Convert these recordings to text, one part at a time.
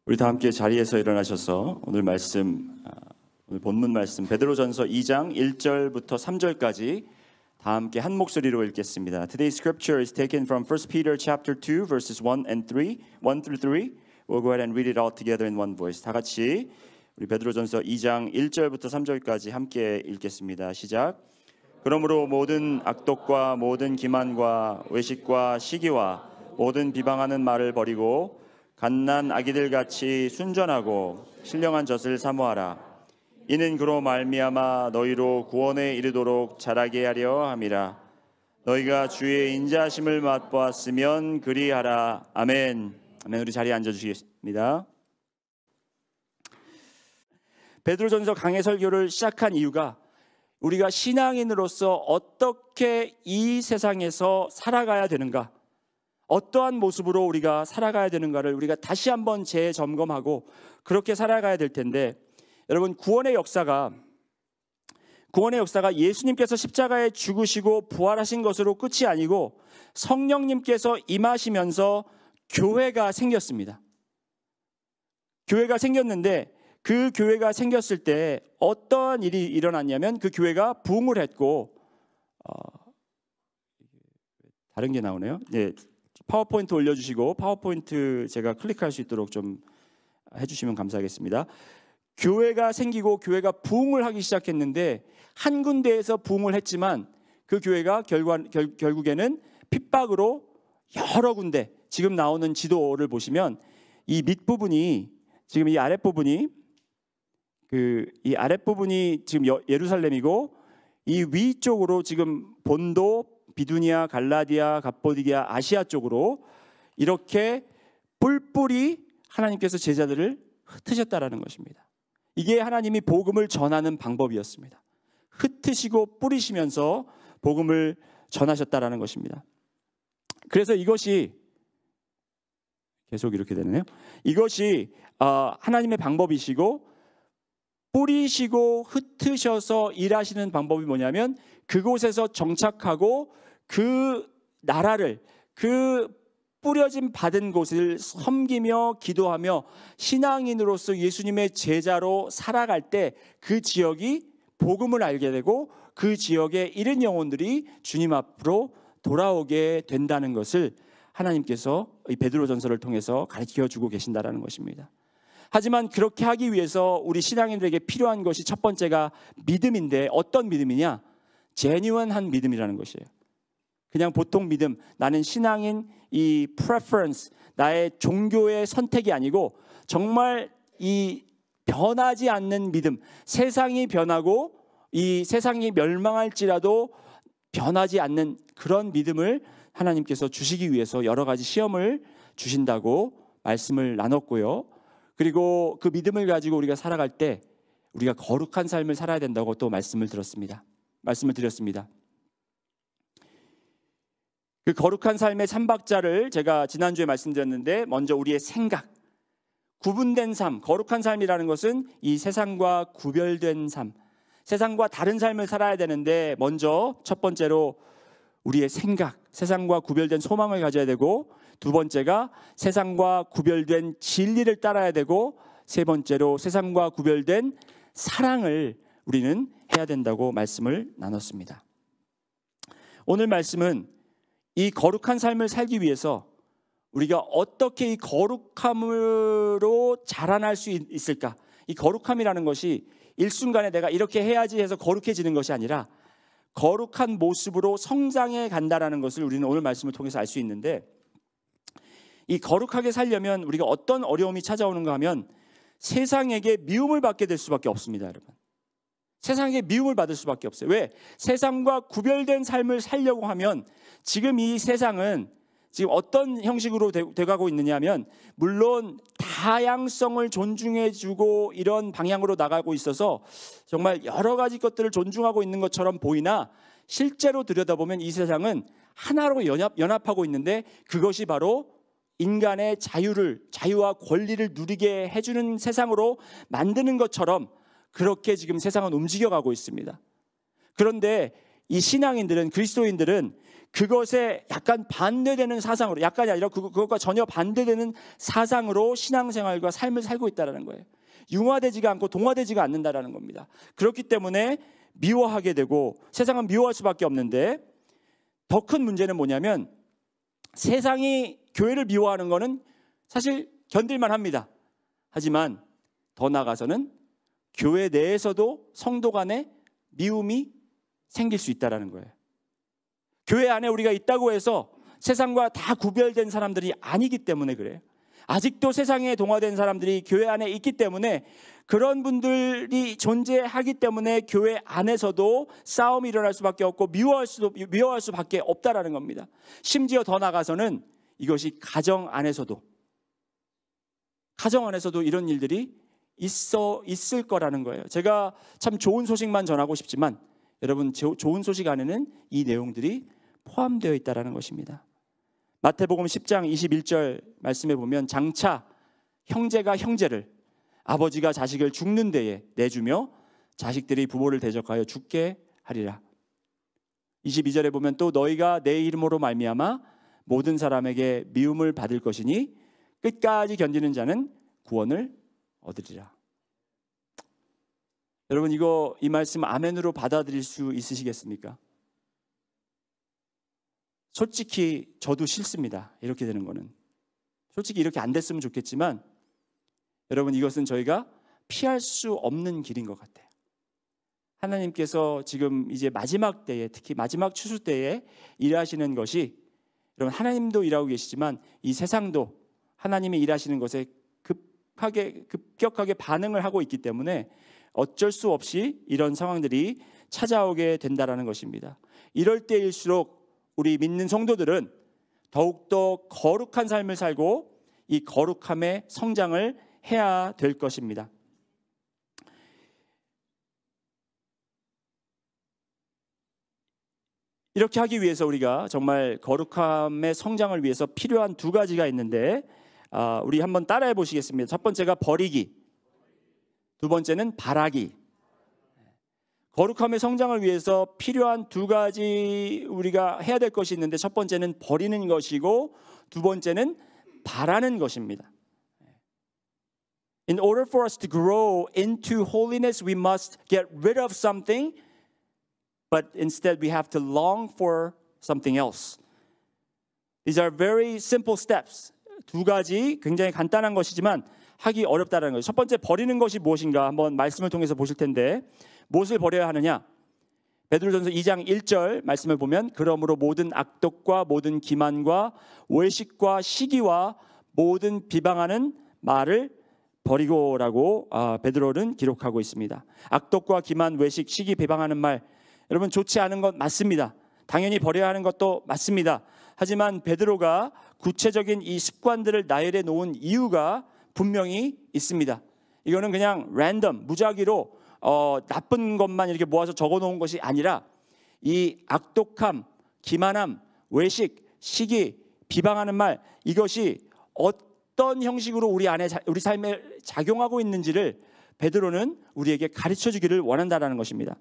우리 다 함께 자리에서 일어나셔서 오늘 본문 말씀 베드로전서 2장 1절부터 3절까지 다 함께 한 목소리로 읽겠습니다. Today's scripture is taken from 1 Peter chapter 2 verses 1 through 3. We'll go ahead and read it all together in one voice. 다 같이 우리 베드로전서 2장 1절부터 3절까지 함께 읽겠습니다. 시작. 그러므로 모든 악독과 모든 기만과 외식과 시기와 모든 비방하는 말을 버리고 갓난 아기들 같이 순전하고 신령한 젖을 사모하라. 이는 그로 말미암아 너희로 구원에 이르도록 자라게 하려 함이라. 너희가 주의 인자하심을 맛보았으면 그리하라. 아멘. 아멘. 우리 자리에 앉아주시겠습니다. 베드로전서 강해 설교를 시작한 이유가 우리가 신앙인으로서 어떻게 이 세상에서 살아가야 되는가, 어떠한 모습으로 우리가 살아가야 되는가를 우리가 다시 한번 재점검하고 그렇게 살아가야 될 텐데, 여러분, 구원의 역사가 예수님께서 십자가에 죽으시고 부활하신 것으로 끝이 아니고 성령님께서 임하시면서 교회가 생겼습니다. 교회가 생겼는데 그 교회가 생겼을 때 어떠한 일이 일어났냐면 그 교회가 부흥을 했고 다른 게 나오네요. 네, 파워포인트 올려주시고 파워포인트 제가 클릭할 수 있도록 좀 해주시면 감사하겠습니다. 교회가 생기고 교회가 부흥을 하기 시작했는데 한 군데에서 부흥을 했지만 그 교회가 결국에는 핍박으로 여러 군데, 지금 나오는 지도를 보시면 이 밑부분이, 지금 이 아랫부분이 지금 예루살렘이고 이 위쪽으로 지금 본도, 비두니아, 갈라디아, 갑보디기아, 아시아 쪽으로 이렇게 뿔뿔이 하나님께서 제자들을 흩으셨다라는 것입니다. 이게 하나님이 복음을 전하는 방법이었습니다. 흩으시고 뿌리시면서 복음을 전하셨다라는 것입니다. 그래서 이것이 계속 이렇게 되네요. 이것이 하나님의 방법이시고, 뿌리시고 흩으셔서 일하시는 방법이 뭐냐면 그곳에서 정착하고 그 나라를, 그 뿌려진 받은 곳을 섬기며 기도하며 신앙인으로서 예수님의 제자로 살아갈 때 그 지역이 복음을 알게 되고 그 지역에 이른 영혼들이 주님 앞으로 돌아오게 된다는 것을 하나님께서 이 베드로전서를 통해서 가르쳐 주고 계신다라는 것입니다. 하지만 그렇게 하기 위해서 우리 신앙인들에게 필요한 것이 첫 번째가 믿음인데, 어떤 믿음이냐? 제뉴얼한 믿음이라는 것이에요. 그냥 보통 믿음, 나는 신앙인 이 preference, 나의 종교의 선택이 아니고 정말 이 변하지 않는 믿음, 세상이 변하고 이 세상이 멸망할지라도 변하지 않는 그런 믿음을 하나님께서 주시기 위해서 여러 가지 시험을 주신다고 말씀을 나눴고요. 그리고 그 믿음을 가지고 우리가 살아갈 때 우리가 거룩한 삶을 살아야 된다고 또 말씀을 드렸습니다. 그 거룩한 삶의 3박자를 제가 지난주에 말씀드렸는데, 먼저 우리의 생각, 구분된 삶, 거룩한 삶이라는 것은 이 세상과 구별된 삶, 세상과 다른 삶을 살아야 되는데, 먼저 첫 번째로 우리의 생각, 세상과 구별된 소망을 가져야 되고, 두 번째가 세상과 구별된 진리를 따라야 되고, 세 번째로 세상과 구별된 사랑을 우리는 해야 된다고 말씀을 나눴습니다. 오늘 말씀은 이 거룩한 삶을 살기 위해서 우리가 어떻게 이 거룩함으로 자라날 수 있을까? 이 거룩함이라는 것이 일순간에 내가 이렇게 해야지 해서 거룩해지는 것이 아니라 거룩한 모습으로 성장해 간다라는 것을 우리는 오늘 말씀을 통해서 알 수 있는데, 이 거룩하게 살려면 우리가 어떤 어려움이 찾아오는가 하면 세상에게 미움을 받게 될 수밖에 없습니다, 여러분. 세상에게 미움을 받을 수밖에 없어요. 왜? 세상과 구별된 삶을 살려고 하면 지금 이 세상은 지금 어떤 형식으로 돼가고 있느냐 하면, 물론 다양성을 존중해주고 이런 방향으로 나가고 있어서 정말 여러 가지 것들을 존중하고 있는 것처럼 보이나 실제로 들여다보면 이 세상은 하나로 연합하고 있는데, 그것이 바로 인간의 자유와 권리를 누리게 해주는 세상으로 만드는 것처럼 그렇게 지금 세상은 움직여가고 있습니다. 그런데 이 신앙인들은, 그리스도인들은 그것에 약간 반대되는 사상으로, 약간이 아니라 그것과 전혀 반대되는 사상으로 신앙생활과 삶을 살고 있다는 거예요. 융화되지가 않고 동화되지가 않는다라는 겁니다. 그렇기 때문에 미워하게 되고 세상은 미워할 수밖에 없는데, 더 큰 문제는 뭐냐면 세상이 교회를 미워하는 거는 사실 견딜만 합니다. 하지만 더 나아가서는 교회 내에서도 성도 간에 미움이 생길 수 있다는 거예요. 교회 안에 우리가 있다고 해서 세상과 다 구별된 사람들이 아니기 때문에 그래요. 아직도 세상에 동화된 사람들이 교회 안에 있기 때문에, 그런 분들이 존재하기 때문에 교회 안에서도 싸움이 일어날 수밖에 없고 미워할 수밖에 없다라는 겁니다. 심지어 더 나아가서는 이것이 가정 안에서도 이런 일들이 있을 거라는 거예요. 제가 참 좋은 소식만 전하고 싶지만 여러분, 좋은 소식 안에는 이 내용들이 포함되어 있다는 것입니다. 마태복음 10장 21절 말씀에 보면, 장차 형제가 형제를, 아버지가 자식을 죽는 데에 내주며 자식들이 부모를 대적하여 죽게 하리라. 22절에 보면 또 너희가 내 이름으로 말미암아 모든 사람에게 미움을 받을 것이니 끝까지 견디는 자는 구원을 얻으리라. 여러분, 이 말씀 아멘으로 받아들일 수 있으시겠습니까? 솔직히 저도 싫습니다. 이렇게 되는 거는. 솔직히 이렇게 안 됐으면 좋겠지만 여러분, 이것은 저희가 피할 수 없는 길인 것 같아요. 하나님께서 지금 이제 마지막 때에, 특히 마지막 추수 때에 일하시는 것이, 여러분, 하나님도 일하고 계시지만 이 세상도 하나님이 일하시는 것에 급격하게 반응을 하고 있기 때문에 어쩔 수 없이 이런 상황들이 찾아오게 된다는 것입니다. 이럴 때일수록 우리 믿는 성도들은 더욱더 거룩한 삶을 살고 이 거룩함의 성장을 해야 될 것입니다. 이렇게 하기 위해서 우리가 정말 거룩함의 성장을 위해서 필요한 두 가지가 있는데, 우리 한번 따라해 보시겠습니다. 첫 번째가 버리기, 두 번째는 바라기. 거룩함의 성장을 위해서 필요한 두 가지 우리가 해야 될 것이 있는데, 첫 번째는 버리는 것이고 두 번째는 바라는 것입니다. In order for us to grow into holiness, we must get rid of something, but instead we have to long for something else. These are very simple steps. 두 가지 굉장히 간단한 것이지만 하기 어렵다는 거죠. 첫 번째, 버리는 것이 무엇인가 한번 말씀을 통해서 보실 텐데, 무엇을 버려야 하느냐? 베드로전서 2장 1절 말씀을 보면, 그러므로 모든 악독과 모든 기만과 외식과 시기와 모든 비방하는 말을 버리고라고 베드로는 기록하고 있습니다. 악독과 기만, 외식, 시기, 비방하는 말, 여러분, 좋지 않은 것 맞습니다. 당연히 버려야 하는 것도 맞습니다. 하지만 베드로가 구체적인 이 습관들을 나열해 놓은 이유가 분명히 있습니다. 이거는 그냥 랜덤, 무작위로 나쁜 것만 이렇게 모아서 적어 놓은 것이 아니라, 이 악독함, 기만함, 외식, 시기, 비방하는 말, 이것이 어떤 형식으로 우리 안에 우리 삶에 작용하고 있는지를 베드로는 우리에게 가르쳐 주기를 원한다라는 것입니다.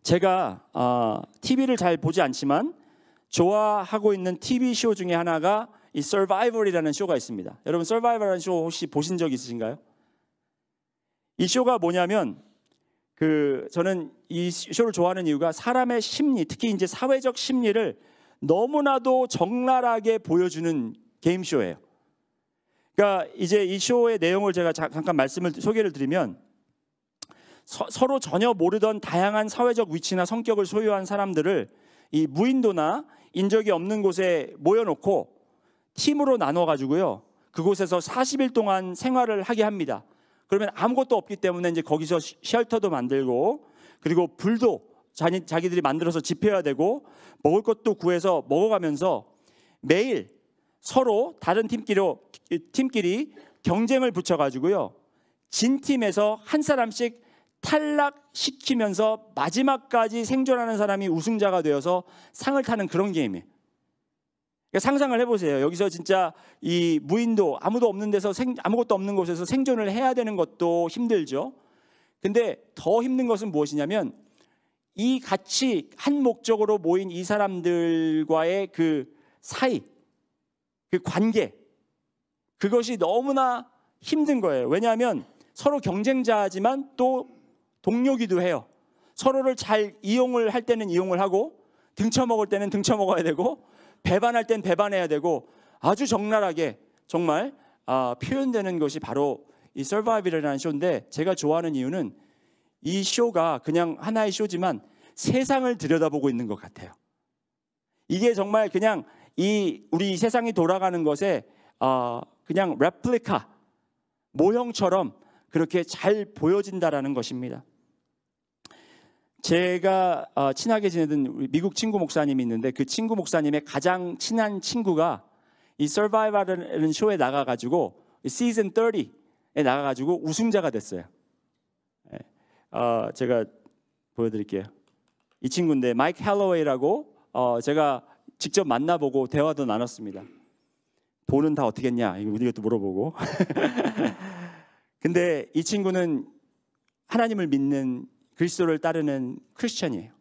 제가 TV를 잘 보지 않지만 좋아하고 있는 TV 쇼 중에 하나가 이 Survivor이라는 쇼가 있습니다. 여러분, Survivor이라는 쇼 혹시 보신 적 있으신가요? 이 쇼가 뭐냐면, 저는 이 쇼를 좋아하는 이유가 사람의 심리, 특히 이제 사회적 심리를 너무나도 적나라하게 보여주는 게임 쇼예요. 그러니까 이제 이 쇼의 내용을 제가 잠깐 소개를 드리면, 서로 전혀 모르던 다양한 사회적 위치나 성격을 소유한 사람들을 이 무인도나 인적이 없는 곳에 모여놓고 팀으로 나눠가지고요, 그곳에서 40일 동안 생활을 하게 합니다. 그러면 아무것도 없기 때문에 이제 거기서 쉘터도 만들고, 그리고 불도 자기들이 만들어서 지펴야 되고, 먹을 것도 구해서 먹어가면서 매일 서로 다른 팀끼리 경쟁을 붙여가지고요, 진 팀에서 한 사람씩 탈락시키면서 마지막까지 생존하는 사람이 우승자가 되어서 상을 타는 그런 게임이에요. 그러니까 상상을 해보세요. 여기서 진짜 이 무인도, 아무도 없는 데서 아무것도 없는 곳에서 생존을 해야 되는 것도 힘들죠. 근데 더 힘든 것은 무엇이냐면, 이 같이 한 목적으로 모인 이 사람들과의 그 사이, 그 관계, 그것이 너무나 힘든 거예요. 왜냐하면 서로 경쟁자지만 또 동료기도 해요. 서로를 잘 이용을 할 때는 이용을 하고, 등쳐먹을 때는 등쳐먹어야 되고, 배반할 땐 배반해야 되고, 아주 적나라하게 정말 표현되는 것이 바로 이 서바이벌이라는 쇼인데, 제가 좋아하는 이유는 이 쇼가 그냥 하나의 쇼지만 세상을 들여다보고 있는 것 같아요. 이게 정말 그냥 우리 세상이 돌아가는 것에 그냥 레플리카, 모형처럼 그렇게 잘 보여진다라는 것입니다. 제가 친하게 지내던 우리 미국 친구 목사님이 있는데, 그 친구 목사님의 가장 친한 친구가 이 서바이벌이라는 쇼에 나가가지고 시즌 30에 나가가지고 우승자가 됐어요. 제가 보여드릴게요. 이 친구인데 마이크 헬로웨이라고, 제가 직접 만나보고 대화도 나눴습니다. 돈은 다 어떻게 했냐 이것도 물어보고. 근데 이 친구는 하나님을 믿는, 그리스도를 따르는 크리스천이에요.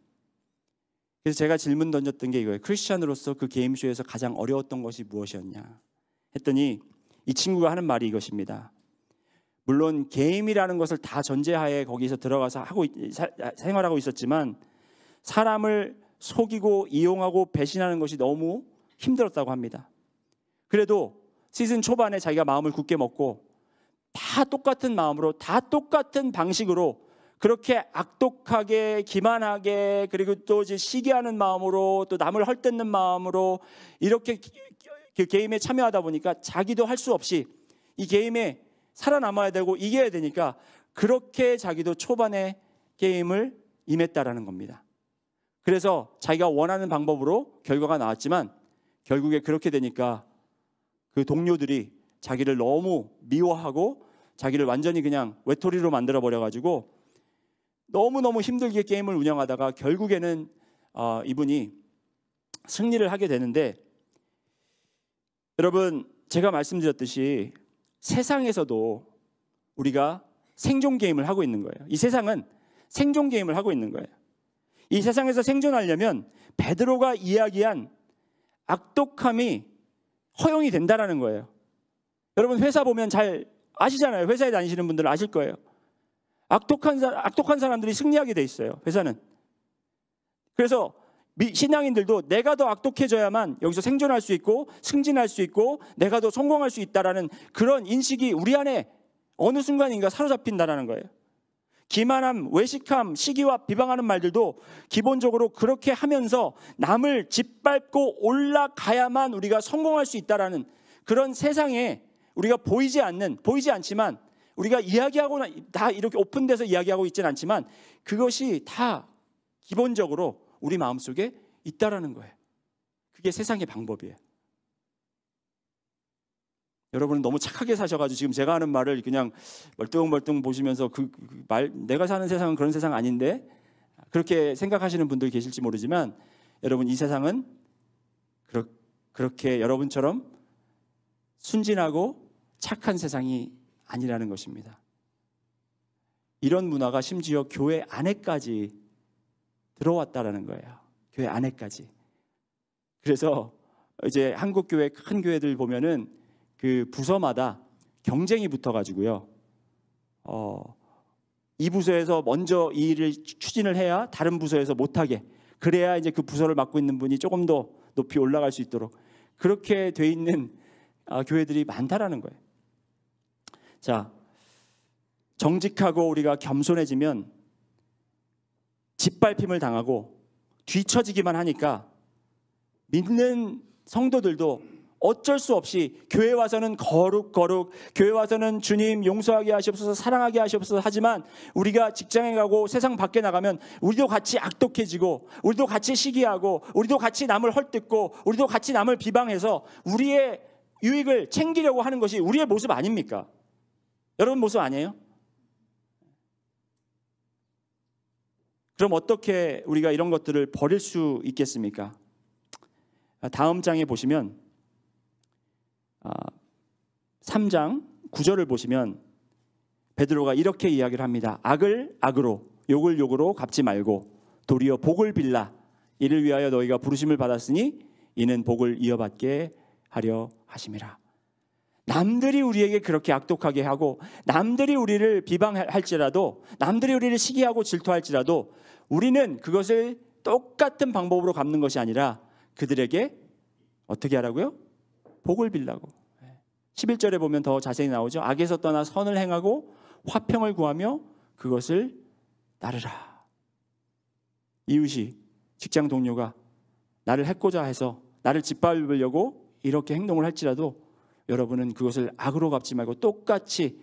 그래서 제가 질문 던졌던 게 이거예요. 크리스천으로서 그 게임쇼에서 가장 어려웠던 것이 무엇이었냐 했더니 이 친구가 하는 말이 이것입니다. 물론 게임이라는 것을 다 전제하에 거기서 들어가서 생활하고 있었지만 사람을 속이고 이용하고 배신하는 것이 너무 힘들었다고 합니다. 그래도 시즌 초반에 자기가 마음을 굳게 먹고 다 똑같은 마음으로, 다 똑같은 방식으로 그렇게 악독하게, 기만하게, 그리고 또 이제 시기하는 마음으로, 또 남을 헐뜯는 마음으로 이렇게 그 게임에 참여하다 보니까 자기도 할 수 없이 이 게임에 살아남아야 되고 이겨야 되니까 그렇게 자기도 초반에 게임을 임했다라는 겁니다. 그래서 자기가 원하는 방법으로 결과가 나왔지만 결국에 그렇게 되니까 그 동료들이 자기를 너무 미워하고 자기를 완전히 그냥 외톨이로 만들어 버려가지고 너무너무 힘들게 게임을 운영하다가 결국에는 이분이 승리를 하게 되는데, 여러분 제가 말씀드렸듯이 세상에서도 우리가 생존 게임을 하고 있는 거예요. 이 세상은 생존 게임을 하고 있는 거예요. 이 세상에서 생존하려면 베드로가 이야기한 악독함이 허용이 된다라는 거예요. 여러분 회사 보면 잘 아시잖아요. 회사에 다니시는 분들은 아실 거예요. 악독한 사람들이 승리하게 돼 있어요. 회사는. 그래서 신앙인들도 내가 더 악독해져야만 여기서 생존할 수 있고 승진할 수 있고 내가 더 성공할 수 있다라는 그런 인식이 우리 안에 어느 순간인가 사로잡힌다라는 거예요. 기만함, 외식함, 시기와 비방하는 말들도 기본적으로 그렇게 하면서 남을 짓밟고 올라가야만 우리가 성공할 수 있다라는 그런 세상에 우리가 보이지 않지만 우리가 이야기하고 다 이렇게 오픈돼서 이야기하고 있지는 않지만 그것이 다 기본적으로 우리 마음속에 있다라는 거예요. 그게 세상의 방법이에요. 여러분은 너무 착하게 사셔가지고 지금 제가 하는 말을 그냥 멀뚱멀뚱 보시면서 내가 사는 세상은 그런 세상 아닌데 그렇게 생각하시는 분들 계실지 모르지만, 여러분 이 세상은 그렇게 여러분처럼 순진하고 착한 세상이 아니라는 것입니다. 이런 문화가 심지어 교회 안에까지 들어왔다라는 거예요. 교회 안에까지. 그래서 이제 한국 교회 큰 교회들 보면은 그 부서마다 경쟁이 붙어가지고요. 이 부서에서 먼저 이 일을 추진을 해야 다른 부서에서 못하게, 그래야 이제 그 부서를 맡고 있는 분이 조금 더 높이 올라갈 수 있도록 그렇게 돼 있는 교회들이 많다라는 거예요. 자, 정직하고 우리가 겸손해지면 짓밟힘을 당하고 뒤처지기만 하니까 믿는 성도들도 어쩔 수 없이 교회 와서는 거룩, 교회 와서는 주님 용서하게 하시옵소서, 사랑하게 하시옵소서 하지만 우리가 직장에 가고 세상 밖에 나가면 우리도 같이 악독해지고 우리도 같이 시기하고 우리도 같이 남을 헐뜯고 우리도 같이 남을 비방해서 우리의 유익을 챙기려고 하는 것이 우리의 모습 아닙니까? 여러분 모습 아니에요? 그럼 어떻게 우리가 이런 것들을 버릴 수 있겠습니까? 다음 장에 보시면 3장 9절을 보시면 베드로가 이렇게 이야기를 합니다. 악을 악으로, 욕을 욕으로 갚지 말고 도리어 복을 빌라. 이를 위하여 너희가 부르심을 받았으니 이는 복을 이어받게 하려 하심이라. 남들이 우리에게 그렇게 악독하게 하고 남들이 우리를 비방할지라도 남들이 우리를 시기하고 질투할지라도 우리는 그것을 똑같은 방법으로 갚는 것이 아니라 그들에게 어떻게 하라고요? 복을 빌라고. 11절에 보면 더 자세히 나오죠. 악에서 떠나 선을 행하고 화평을 구하며 그것을 나르라. 이웃이, 직장 동료가 나를 해코자 해서 나를 짓밟으려고 이렇게 행동을 할지라도 여러분은 그것을 악으로 갚지 말고 똑같이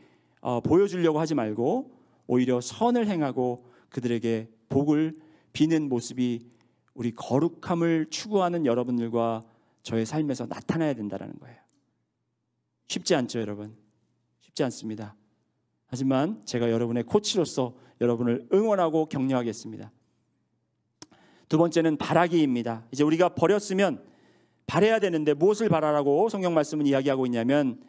보여주려고 하지 말고 오히려 선을 행하고 그들에게 복을 비는 모습이 우리 거룩함을 추구하는 여러분들과 저의 삶에서 나타나야 된다는 거예요. 쉽지 않죠, 여러분? 쉽지 않습니다. 하지만 제가 여러분의 코치로서 여러분을 응원하고 격려하겠습니다. 두 번째는 바라기입니다. 이제 우리가 버렸으면 바라야 되는데 무엇을 바라라고 성경 말씀은 이야기하고 있냐면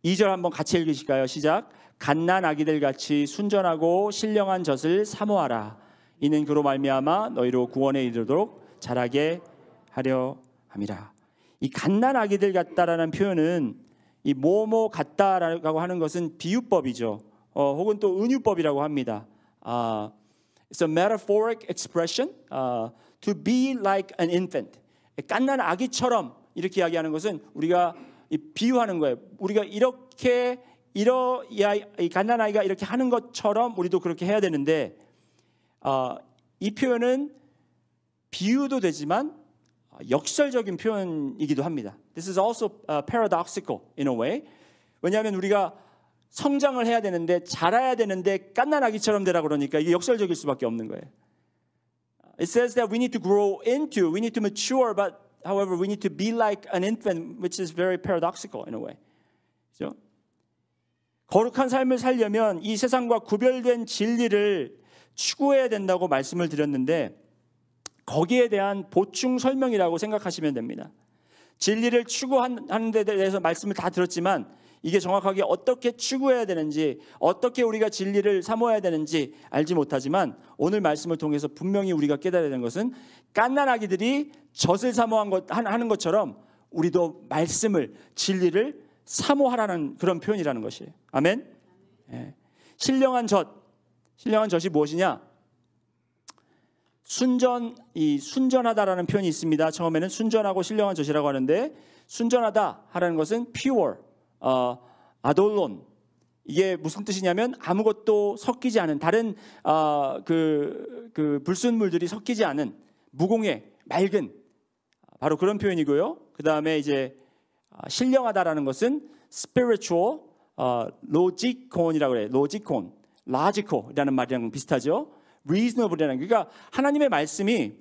2절 한번 같이 읽으실까요? 시작. 갓난 아기들 같이 순전하고 신령한 젖을 사모하라. 이는 그로 말미암아 너희로 구원에 이르도록 자라게 하려 함이라. 이 갓난 아기들 같다라는 표현은 이 뭐뭐 같다라고 하는 것은 비유법이죠. 혹은 또 은유법이라고 합니다. It's a metaphoric expression to be like an infant. 갓난 아기처럼 이렇게 이야기하는 것은 우리가 비유하는 거예요. 우리가 이렇게 이 갓난 아이가 이렇게 하는 것처럼 우리도 그렇게 해야 되는데 이 표현은 비유도 되지만 역설적인 표현이기도 합니다. This is also paradoxical in a way. 왜냐하면 우리가 성장을 해야 되는데 자라야 되는데 갓난 아기처럼 되라 그러니까 이게 역설적일 수밖에 없는 거예요. It says that we need to grow into, we need to mature, but however we need to be like an infant, which is very paradoxical in a way. 그렇죠? 거룩한 삶을 살려면 이 세상과 구별된 진리를 추구해야 된다고 말씀을 드렸는데 거기에 대한 보충 설명이라고 생각하시면 됩니다. 진리를 추구하는 데 대해서 말씀을 다 들었지만 이게 정확하게 어떻게 추구해야 되는지 어떻게 우리가 진리를 사모해야 되는지 알지 못하지만 오늘 말씀을 통해서 분명히 우리가 깨달아야 되는 것은 갓난 아기들이 젖을 사모하는 것처럼 우리도 말씀을 진리를 사모하라는 그런 표현이라는 것이에요. 아멘. 예. 신령한 젖이 무엇이냐? 순전하다라는 표현이 있습니다. 처음에는 순전하고 신령한 젖이라고 하는데 순전하다 하라는 것은 pure, 아돌론. 이게 무슨 뜻이냐면 아무것도 섞이지 않은 다른 그 불순물들이 섞이지 않은 무공해 맑은 바로 그런 표현이고요. 그 다음에 이제 신령하다라는 것은 spiritual, logical이라고 그래요. logical이라는 말이랑 비슷하죠. reasonable이라는 그러니까 하나님의 말씀이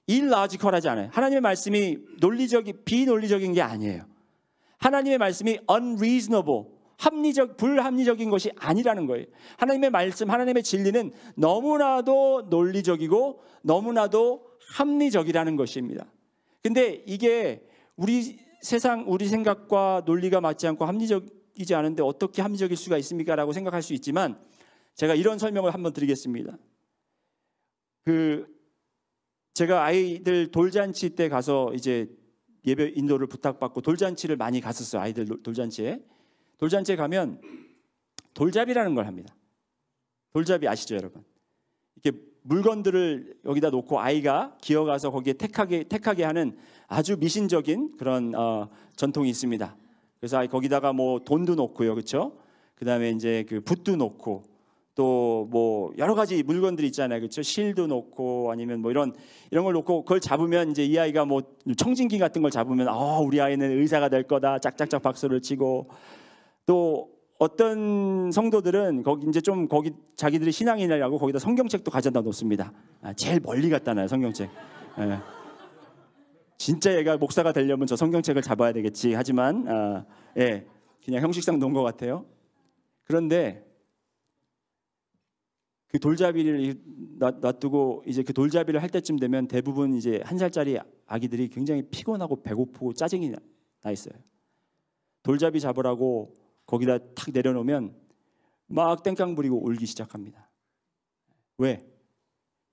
illogical하지 않아요. 하나님의 말씀이 비논리적인 게 아니에요. 하나님의 말씀이 unreasonable, 불합리적인 것이 아니라는 거예요. 하나님의 말씀, 하나님의 진리는 너무나도 논리적이고 너무나도 합리적이라는 것입니다. 근데 이게 우리 생각과 논리가 맞지 않고 합리적이지 않은데 어떻게 합리적일 수가 있습니까? 라고 생각할 수 있지만 제가 이런 설명을 한번 드리겠습니다. 제가 아이들 돌잔치 때 가서 이제 예배 인도를 부탁받고 돌잔치를 많이 갔었어요. 아이들 돌잔치에 가면 돌잡이라는 걸 합니다. 돌잡이 아시죠, 여러분? 이렇게 물건들을 여기다 놓고 아이가 기어가서 거기에 택하게 하는 아주 미신적인 그런 전통이 있습니다. 그래서 거기다가 뭐 돈도 놓고요, 그렇죠? 그 다음에 이제 그 붓도 놓고 또 뭐 여러 가지 물건들이 있잖아요, 그렇죠? 실도 놓고 아니면 뭐 이런 걸 놓고 그걸 잡으면 이제 이 아이가 뭐 청진기 같은 걸 잡으면 우리 아이는 의사가 될 거다 짝짝짝 박수를 치고 또 어떤 성도들은 거기 자기들이 신앙인이라고 거기다 성경책도 가져다 놓습니다. 제일 멀리 갖다 놔요, 성경책. 예. 진짜 얘가 목사가 되려면 저 성경책을 잡아야 되겠지. 하지만 그냥 형식상 놓은 것 같아요. 그런데 그 돌잡이를 놔두고 이제 그 돌잡이를 할 때쯤 되면 대부분 이제 1살짜리 아기들이 굉장히 피곤하고 배고프고 짜증이 나 있어요. 돌잡이 잡으라고 거기다 탁 내려놓으면 막 땡깡 부리고 울기 시작합니다. 왜?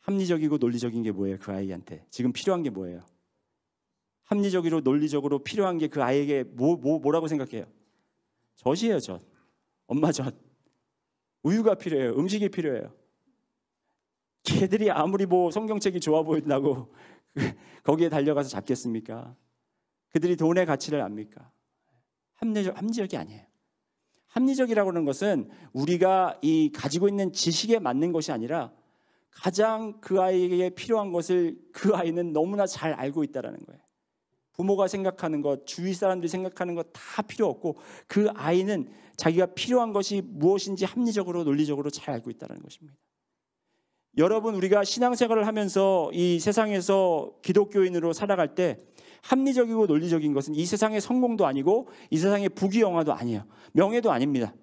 합리적이고 논리적인 게 뭐예요? 그 아이한테 지금 필요한 게 뭐예요? 합리적으로 논리적으로 필요한 게 그 아이에게 뭐라고 생각해요? 젖이에요. 젖. 엄마 젖. 우유가 필요해요. 음식이 필요해요. 걔들이 아무리 뭐 성경책이 좋아 보인다고 거기에 달려가서 잡겠습니까? 그들이 돈의 가치를 압니까? 합리적이 아니에요. 합리적이라고 하는 것은 우리가 이 가지고 있는 지식에 맞는 것이 아니라 가장 그 아이에게 필요한 것을 그 아이는 너무나 잘 알고 있다는 거예요. 부모가 생각하는 것, 주위 사람들이 생각하는 것 다 필요 없고 그 아이는 자기가 필요한 것이 무엇인지 합리적으로 논리적으로 잘 알고 있다는 것입니다. 여러분, 우리가 신앙생활을 하면서 이 세상에서 기독교인으로 살아갈 때 합리적이고 논리적인 것은 이 세상의 성공도 아니고 이 세상의 부귀영화도 아니에요. 명예도 아닙니다.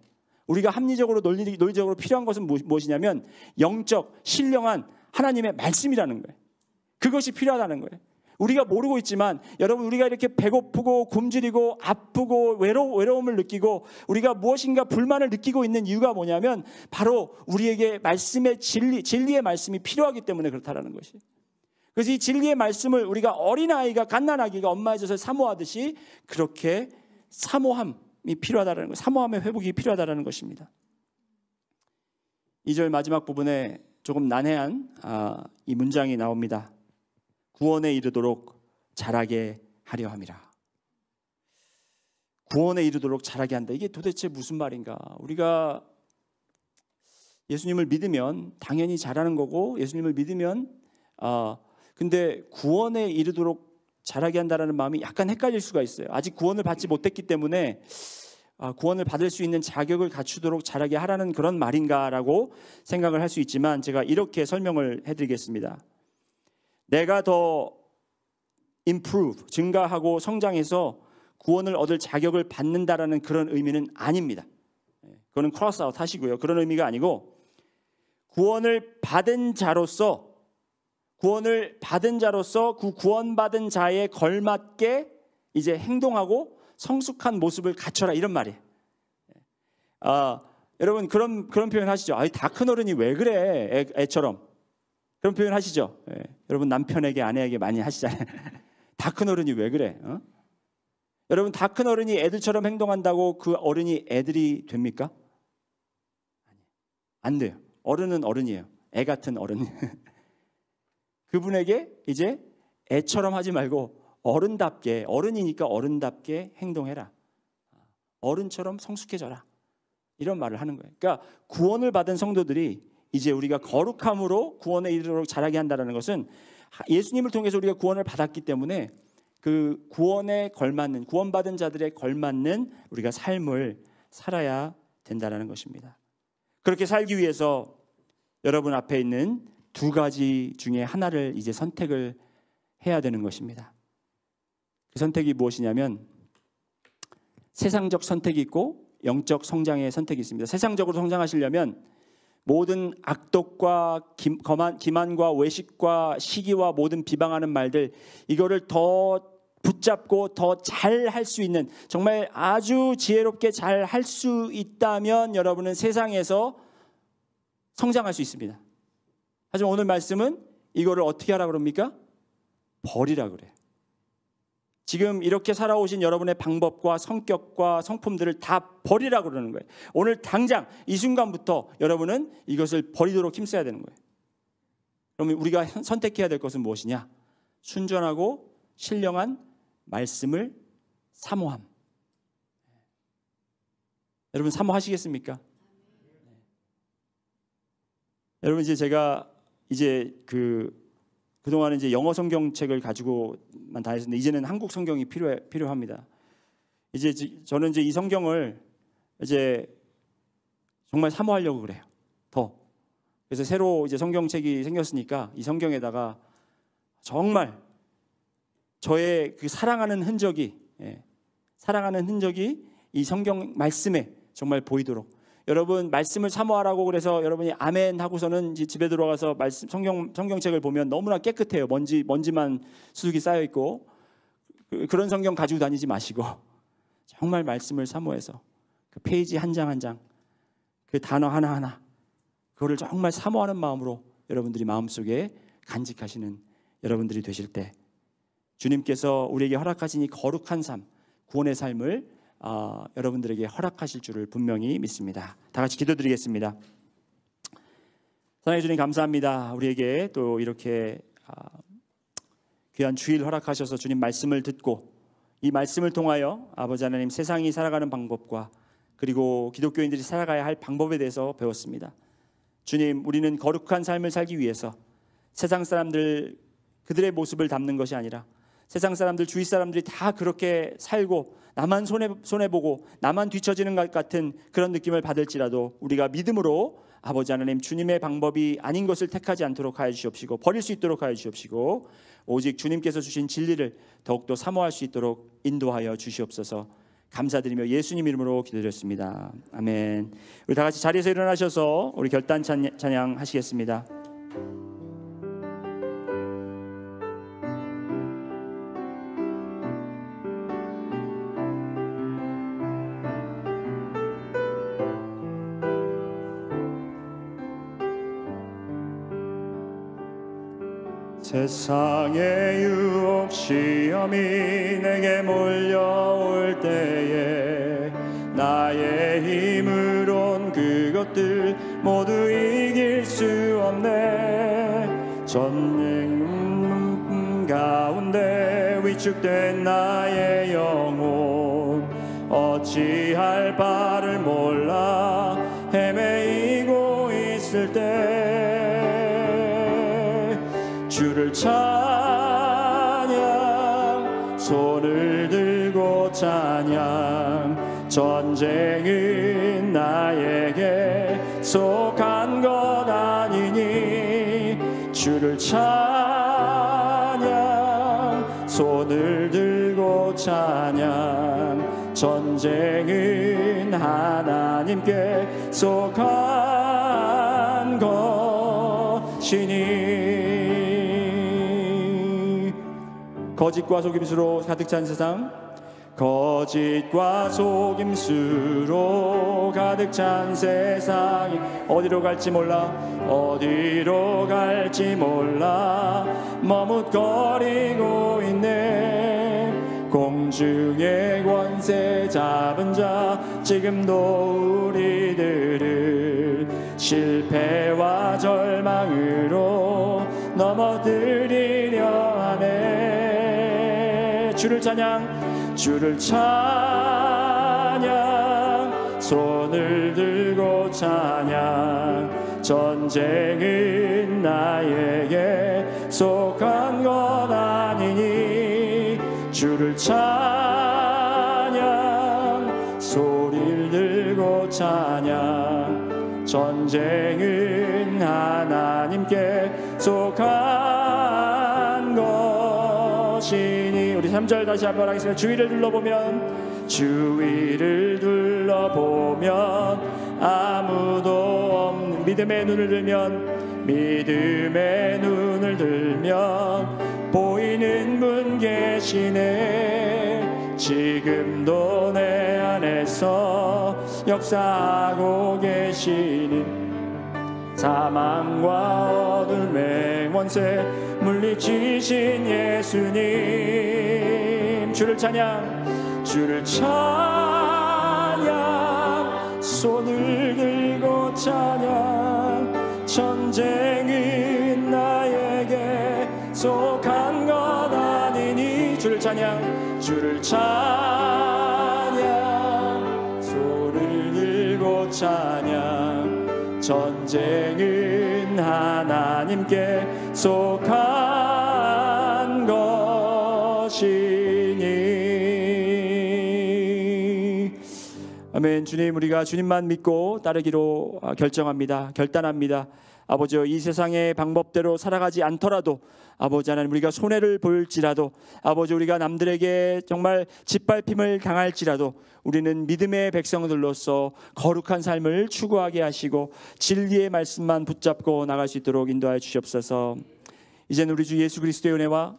우리가 합리적으로 논리적으로 필요한 것은 무엇이냐면 영적, 신령한 하나님의 말씀이라는 거예요. 그것이 필요하다는 거예요. 우리가 모르고 있지만 여러분, 우리가 이렇게 배고프고 굶주리고 아프고 외로움을 느끼고 우리가 무엇인가 불만을 느끼고 있는 이유가 뭐냐면 바로 우리에게 말씀의 진리의 말씀이 필요하기 때문에 그렇다는 것이. 그래서 이 진리의 말씀을 우리가 어린아이가 갓난아기가 엄마의 젖을 사모하듯이 그렇게 사모함이 필요하다는 것, 사모함의 회복이 필요하다는 것입니다. 2절 마지막 부분에 조금 난해한 이 문장이 나옵니다. 구원에 이르도록 자라게 하려 함이라. 구원에 이르도록 자라게 한다. 이게 도대체 무슨 말인가? 우리가 예수님을 믿으면 당연히 자라는 거고 예수님을 믿으면 근데 구원에 이르도록 자라게 한다라는 마음이 약간 헷갈릴 수가 있어요. 아직 구원을 받지 못했기 때문에 구원을 받을 수 있는 자격을 갖추도록 자라게 하라는 그런 말인가라고 생각을 할 수 있지만 제가 이렇게 설명을 해드리겠습니다. 내가 더 improve, 증가하고 성장해서 구원을 얻을 자격을 받는다라는 그런 의미는 아닙니다. 그거는 크로스아웃 하시고요. 그런 의미가 아니고 구원을 받은 자로서 그 구원받은 자에 걸맞게 이제 행동하고 성숙한 모습을 갖춰라 이런 말이에요. 여러분 그런 표현 하시죠. 다 큰 어른이 왜 그래 애처럼. 그런 표현 하시죠. 여러분 남편에게 아내에게 많이 하시잖아요. 다 큰 어른이 왜 그래? 여러분 다 큰 어른이 애들처럼 행동한다고 그 어른이 애들이 됩니까? 안 돼요. 어른은 어른이에요. 애 같은 어른. 그분에게 이제 애처럼 하지 말고 어른답게, 어른이니까 어른답게 행동해라. 어른처럼 성숙해져라. 이런 말을 하는 거예요. 그러니까 구원을 받은 성도들이 이제 우리가 거룩함으로 구원에 이르도록 자라게 한다는 것은 예수님을 통해서 우리가 구원을 받았기 때문에 그 구원에 걸맞는, 구원받은 자들에 걸맞는 우리가 삶을 살아야 된다는 것입니다. 그렇게 살기 위해서 여러분 앞에 있는 두 가지 중에 하나를 이제 선택을 해야 되는 것입니다. 그 선택이 무엇이냐면 세상적 선택이 있고 영적 성장의 선택이 있습니다. 세상적으로 성장하시려면 모든 악독과 기만과 외식과 시기와 모든 비방하는 말들 이거를 더 붙잡고 더 잘 할 수 있는 정말 아주 지혜롭게 잘 할 수 있다면 여러분은 세상에서 성장할 수 있습니다. 하지만 오늘 말씀은 이거를 어떻게 하라 그럽니까? 버리라 그래요. 지금 이렇게 살아오신 여러분의 방법과 성격과 성품들을 다 버리라 그러는 거예요. 오늘 당장 이 순간부터 여러분은 이것을 버리도록 힘써야 되는 거예요. 그러면 우리가 선택해야 될 것은 무엇이냐? 순전하고 신령한 말씀을 사모함. 여러분 사모하시겠습니까? 여러분 이제 제가 이제 그동안은 이제 영어 성경책을 가지고만 다녔는데 이제는 한국 성경이 필요합니다. 이제 저는 이제 이 성경을 이제 정말 사모하려고 그래요. 더. 그래서 새로 이제 성경책이 생겼으니까 이 성경에다가 정말 저의 그 사랑하는 흔적이 이 성경 말씀에 정말 보이도록 여러분 말씀을 사모하라고 그래서 여러분이 아멘 하고서는 이제 집에 들어가서 말씀 성경책을 보면 너무나 깨끗해요. 먼지만 수북이 쌓여 있고 그런 성경 가지고 다니지 마시고 정말 말씀을 사모해서 그 페이지 한 장 한 장 그 단어 하나하나 그거를 정말 사모하는 마음으로 여러분들이 마음속에 간직하시는 여러분들이 되실 때 주님께서 우리에게 허락하신 이 거룩한 삶, 구원의 삶을 여러분들에게 허락하실 줄을 분명히 믿습니다. 다 같이 기도드리겠습니다. 사랑해 주님 감사합니다. 우리에게 또 이렇게 귀한 주일 허락하셔서 주님 말씀을 듣고 이 말씀을 통하여 아버지 하나님 세상이 살아가는 방법과 그리고 기독교인들이 살아가야 할 방법에 대해서 배웠습니다. 주님, 우리는 거룩한 삶을 살기 위해서 세상 사람들 그들의 모습을 담는 것이 아니라 세상 사람들, 주위 사람들이 다 그렇게 살고 나만 손해보고 나만 뒤처지는 것 같은 그런 느낌을 받을지라도 우리가 믿음으로 아버지 하나님 주님의 방법이 아닌 것을 택하지 않도록 하여 주시옵시고 버릴 수 있도록 하여 주시옵시고 오직 주님께서 주신 진리를 더욱더 사모할 수 있도록 인도하여 주시옵소서. 감사드리며 예수님 이름으로 기도드렸습니다. 아멘. 우리 다 같이 자리에서 일어나셔서 우리 결단 찬양 하시겠습니다. 세상의 유혹 시험이 내게 몰려올 때에 나의 힘으론 그것들 모두 이길 수 없네. 전쟁 가운데 위축된 나의 영혼 어찌할 바를 몰라 헤매이고 있을 때 주를 찬양 손을 들고 찬양 전쟁은 나에게 속한 것 아니니 주를 찬양 손을 들고 찬양 전쟁은 하나님께 속한 것이니 거짓과 속임수로 가득 찬 세상 거짓과 속임수로 가득 찬 세상이 어디로 갈지 몰라 머뭇거리고 있네. 공중의 권세 잡은 자 지금도 우리들을 실패와 절망으로 넘어뜨리려 하네. 주를 찬양 손을 들고 찬양 전쟁은 나에게 속한 것 아니니 주를 찬양 소리를 들고 찬양 전쟁은 하나님께 속한 것이니. 우리 3절 다시 한번 하겠습니다. 주위를 둘러보면 아무도 없는 믿음의 눈을 들면 보이는 분 계시네. 지금도 내 안에서 역사하고 계시니 사망과 어둠의 원세 물리치신 예수님. 주를 찬양 손을 들고 찬양 전쟁은 나에게 속한 것 아니니. 주를 찬양 손을 들고 찬양 전쟁은 하나님께 속한 것이니. 아멘. 주님, 우리가 주님만 믿고 따르기로 결단합니다. 아버지, 이 세상의 방법대로 살아가지 않더라도 아버지 하나님, 우리가 손해를 볼지라도 아버지, 우리가 남들에게 정말 짓밟힘을 당할지라도 우리는 믿음의 백성들로서 거룩한 삶을 추구하게 하시고 진리의 말씀만 붙잡고 나갈 수 있도록 인도하여 주시옵소서. 이제는 우리 주 예수 그리스도의 은혜와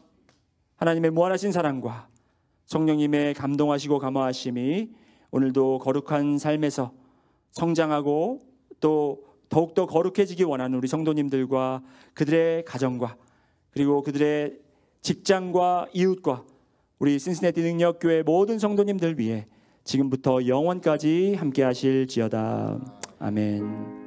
하나님의 무한하신 사랑과 성령님의 감동하시고 감화하심이 오늘도 거룩한 삶에서 성장하고 또 더욱더 거룩해지기 원하는 우리 성도님들과 그들의 가정과 그리고 그들의 직장과 이웃과 우리 신시내티 능력교회 모든 성도님들 위해 지금부터 영원까지 함께 하실지어다. 아멘.